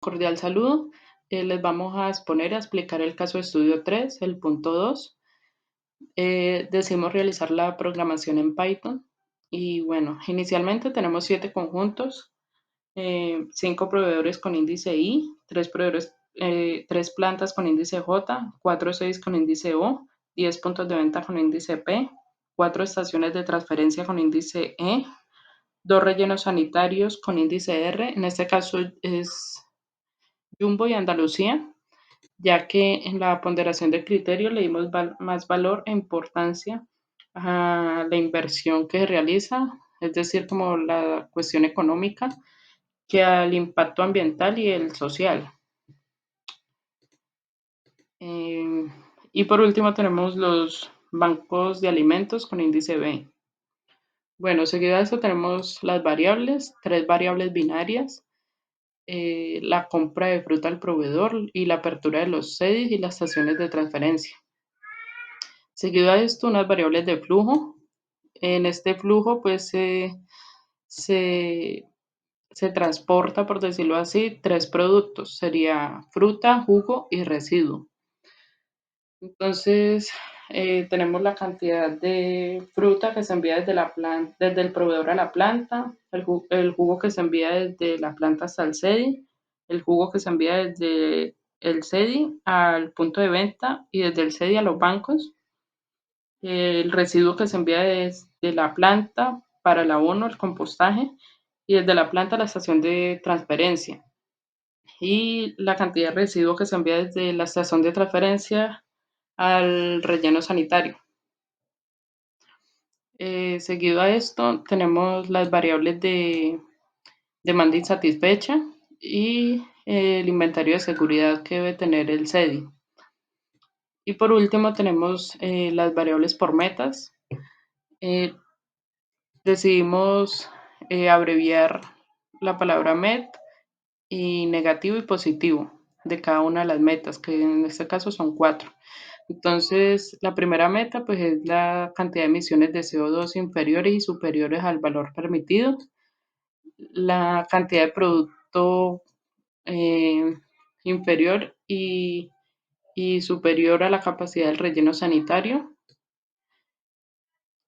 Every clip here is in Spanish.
Cordial saludo. Les vamos a exponer a explicar el caso de estudio 3, el punto 2. Decimos realizar la programación en Python. Y bueno, inicialmente tenemos 7 conjuntos, 5 proveedores con índice I, 3 plantas con índice J, 4 o 6 con índice O, 10 puntos de venta con índice P, 4 estaciones de transferencia con índice E, 2 rellenos sanitarios con índice R. En este caso es Jumbo y Andalucía, ya que en la ponderación de criterio le dimos más valor e importancia a la inversión que se realiza, es decir, como la cuestión económica, que al impacto ambiental y el social. Y por último tenemos los bancos de alimentos con índice B. Bueno, seguido de eso tenemos las variables, 3 variables binarias, la compra de fruta al proveedor y la apertura de los CEDIs y las estaciones de transferencia. Seguido a esto, unas variables de flujo. En este flujo, pues se, se transporta, por decirlo así, 3 productos. Sería fruta, jugo y residuo. Entonces, tenemos la cantidad de fruta que se envía desde el proveedor a la planta, el jugo que se envía desde la planta hasta el CEDI, el jugo que se envía desde el CEDI al punto de venta y desde el CEDI a los bancos, el residuo que se envía desde la planta para el abono, el compostaje, y desde la planta a la estación de transferencia. Y la cantidad de residuo que se envía desde la estación de transferencia al relleno sanitario. Seguido a esto, tenemos las variables de demanda insatisfecha y el inventario de seguridad que debe tener el CEDI. Y por último, tenemos las variables por metas. Decidimos abreviar la palabra MET y negativo y positivo de cada una de las metas, que en este caso son 4. Entonces, la primera meta pues es la cantidad de emisiones de CO2 inferiores y superiores al valor permitido, la cantidad de producto eh, inferior y superior a la capacidad del relleno sanitario,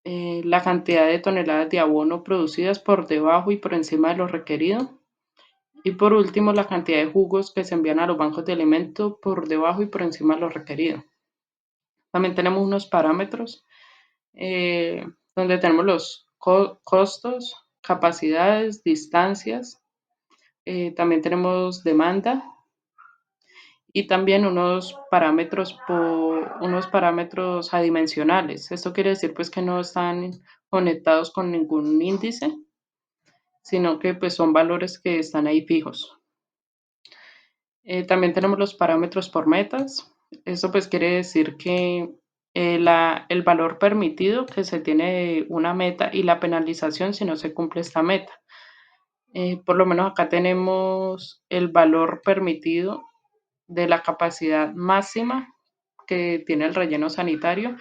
la cantidad de toneladas de abono producidas por debajo y por encima de lo requerido. Y por último, la cantidad de jugos que se envían a los bancos de alimentos por debajo y por encima de lo requerido. También tenemos unos parámetros eh, donde tenemos los costos, capacidades, distancias. También tenemos demanda y también unos parámetros adimensionales. Esto quiere decir pues que no están conectados con ningún índice, sino que pues son valores que están ahí fijos. También tenemos los parámetros por metas. Eso pues quiere decir que el valor permitido que se tiene de una meta y la penalización si no se cumple esta meta. Por lo menos acá tenemos el valor permitido de la capacidad máxima que tiene el relleno sanitario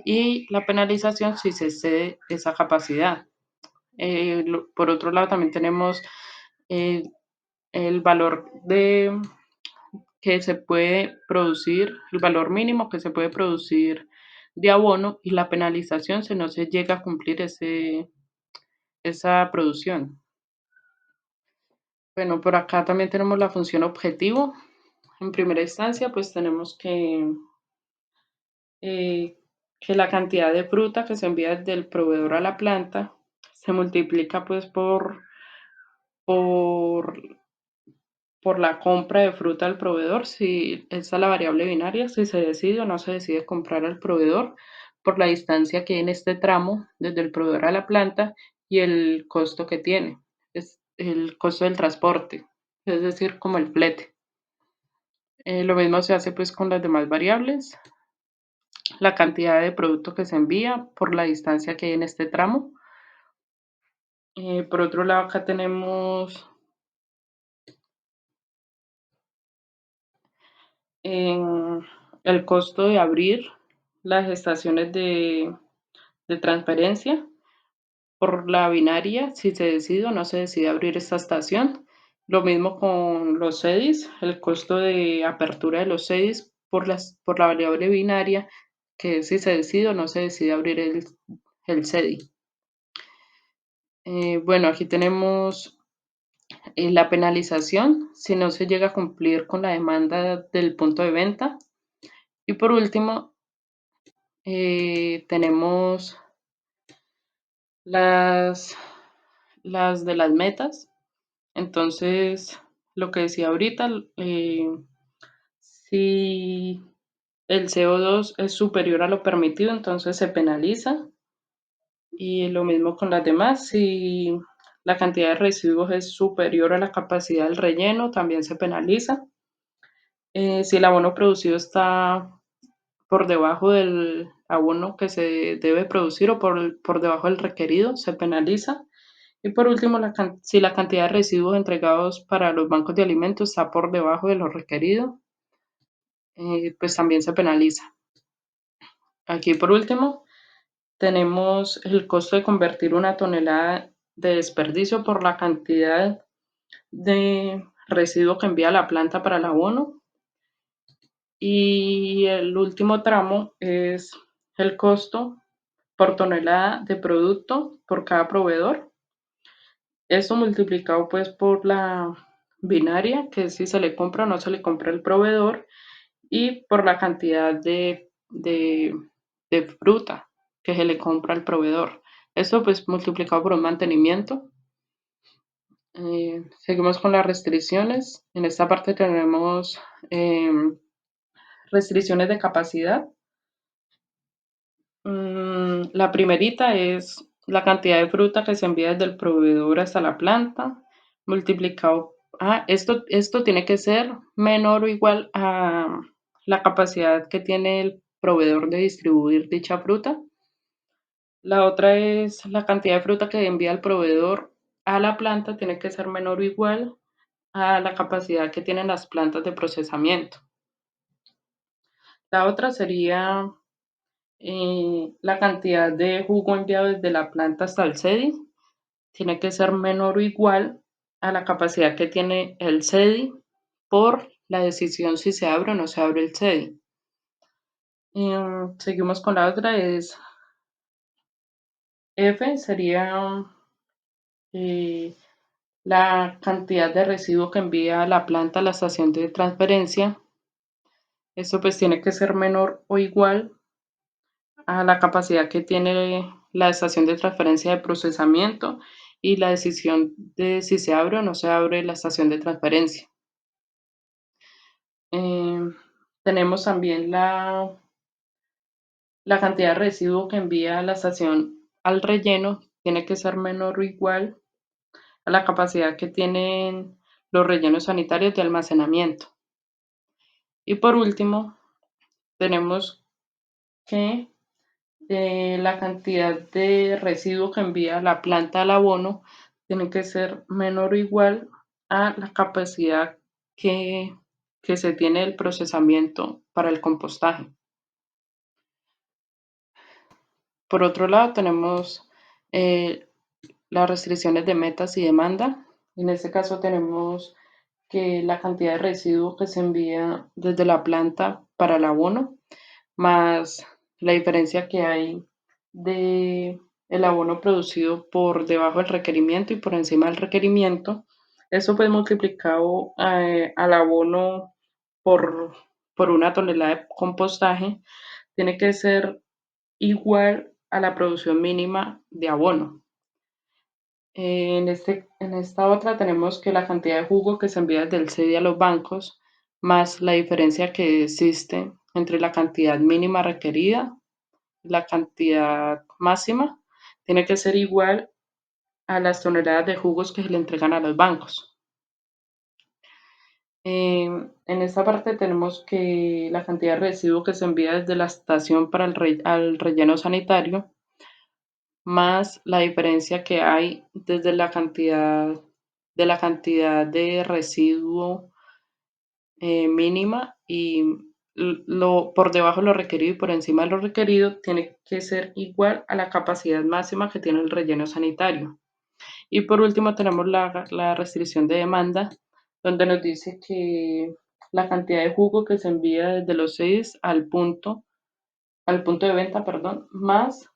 y la penalización si se excede esa capacidad. Por otro lado también tenemos eh, el valor que se puede producir, el valor mínimo que se puede producir de abono y la penalización si no se llega a cumplir esa producción. Bueno, por acá también tenemos la función objetivo. En primera instancia, pues tenemos que la cantidad de fruta que se envía del proveedor a la planta se multiplica pues por por la compra de fruta al proveedor, si esa es la variable binaria, si se decide o no se decide comprar al proveedor, por la distancia que hay en este tramo desde el proveedor a la planta y el costo que tiene, es el costo del transporte, es decir, como el flete. Lo mismo se hace pues con las demás variables, la cantidad de producto que se envía por la distancia que hay en este tramo. Por otro lado, acá tenemos en el costo de abrir las estaciones de transferencia por la binaria, si se decide o no se decide abrir esta estación, Lo mismo con los CEDIs, el costo de apertura de los CEDIs por la variable binaria, que es si se decide o no se decide abrir el CEDI. Bueno, aquí tenemos la penalización si no se llega a cumplir con la demanda del punto de venta. Y por último, tenemos las, las de las metas. Entonces, lo que decía ahorita, si el CO2 es superior a lo permitido, entonces se penaliza. Y lo mismo con las demás, si la cantidad de residuos es superior a la capacidad del relleno, también se penaliza. Si el abono producido está por debajo del abono que se debe producir o por debajo del requerido, se penaliza. Y por último, si la cantidad de residuos entregados para los bancos de alimentos está por debajo de lo requerido, pues también se penaliza. Aquí por último, tenemos el costo de convertir una tonelada de desperdicio por la cantidad de residuo que envía la planta para el abono. Y el último tramo es el costo por tonelada de producto por cada proveedor. Esto multiplicado pues por la binaria, que es si se le compra o no se le compra al proveedor, y por la cantidad de fruta que se le compra al proveedor. Esto pues multiplicado por un mantenimiento. Seguimos con las restricciones. En esta parte tenemos restricciones de capacidad. La primerita es la cantidad de fruta que se envía desde el proveedor hasta la planta, multiplicado. Esto tiene que ser menor o igual a la capacidad que tiene el proveedor de distribuir dicha fruta. La otra es la cantidad de fruta que envía el proveedor a la planta, tiene que ser menor o igual a la capacidad que tienen las plantas de procesamiento. La otra sería la cantidad de jugo enviado desde la planta hasta el CEDI. Tiene que ser menor o igual a la capacidad que tiene el CEDI por la decisión si se abre o no se abre el CEDI. Seguimos con la otra, es F, sería eh, la cantidad de residuo que envía la planta a la estación de transferencia. Esto pues tiene que ser menor o igual a la capacidad que tiene la estación de transferencia de procesamiento y la decisión de si se abre o no se abre la estación de transferencia. Tenemos también la cantidad de residuo que envía la estación al relleno, tiene que ser menor o igual a la capacidad que tienen los rellenos sanitarios de almacenamiento. Y por último, tenemos que la cantidad de residuo que envía la planta al abono tiene que ser menor o igual a la capacidad que, que se tiene el procesamiento para el compostaje. Por otro lado, tenemos eh, las restricciones de metas y demanda. En este caso tenemos que la cantidad de residuos que se envía desde la planta para el abono, más la diferencia que hay de el abono producido por debajo del requerimiento y por encima del requerimiento. Eso pues multiplicado al abono por, por una tonelada de compostaje, tiene que ser igual a la producción mínima de abono. En esta otra tenemos que la cantidad de jugo que se envía desde el CEDI a los bancos, más la diferencia que existe entre la cantidad mínima requerida y la cantidad máxima, tiene que ser igual a las toneladas de jugos que se le entregan a los bancos. En esta parte tenemos que la cantidad de residuo que se envía desde la estación para al relleno sanitario, más la diferencia que hay desde la cantidad de residuo mínima y por debajo de lo requerido y por encima de lo requerido tiene que ser igual a la capacidad máxima que tiene el relleno sanitario. Y por último tenemos la restricción de demanda, donde nos dice que la cantidad de jugo que se envía desde los 6 al punto de venta, perdón, más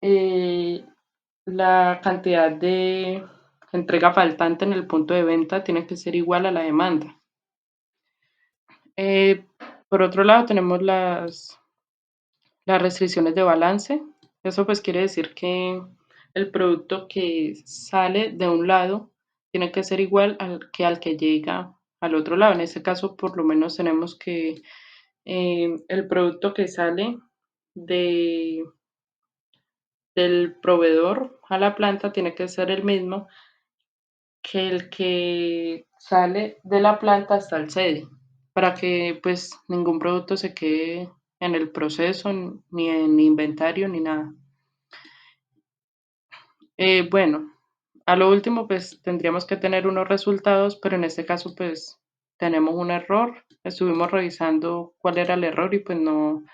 eh, la cantidad de entrega faltante en el punto de venta tiene que ser igual a la demanda. Eh, por otro lado, tenemos las restricciones de balance. Eso pues quiere decir que el producto que sale de un lado tiene que ser igual al que llega al otro lado. En este caso, por lo menos tenemos que el producto que sale de, del proveedor a la planta tiene que ser el mismo que el que sale de la planta hasta el sede, para que pues ningún producto se quede en el proceso, ni en inventario, ni nada. Bueno, a lo último pues tendríamos que tener unos resultados, pero en este caso pues tenemos un error. Estuvimos revisando cuál era el error y pues no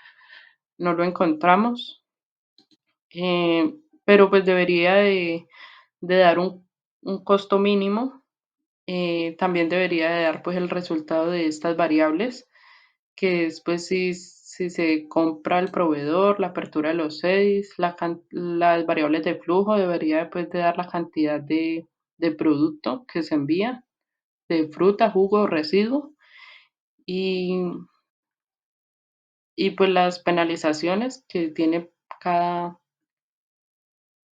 lo encontramos. Pero pues debería de dar un costo mínimo. También debería de dar pues el resultado de estas variables, que es pues si se compra el proveedor, la apertura de los CEDIs, las variables de flujo, debería pues de dar la cantidad de producto que se envía, de fruta, jugo, residuo, y, y pues las penalizaciones que tiene cada,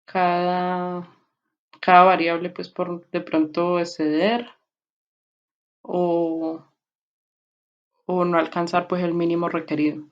cada, cada variable pues por de pronto exceder o, o no alcanzar pues el mínimo requerido.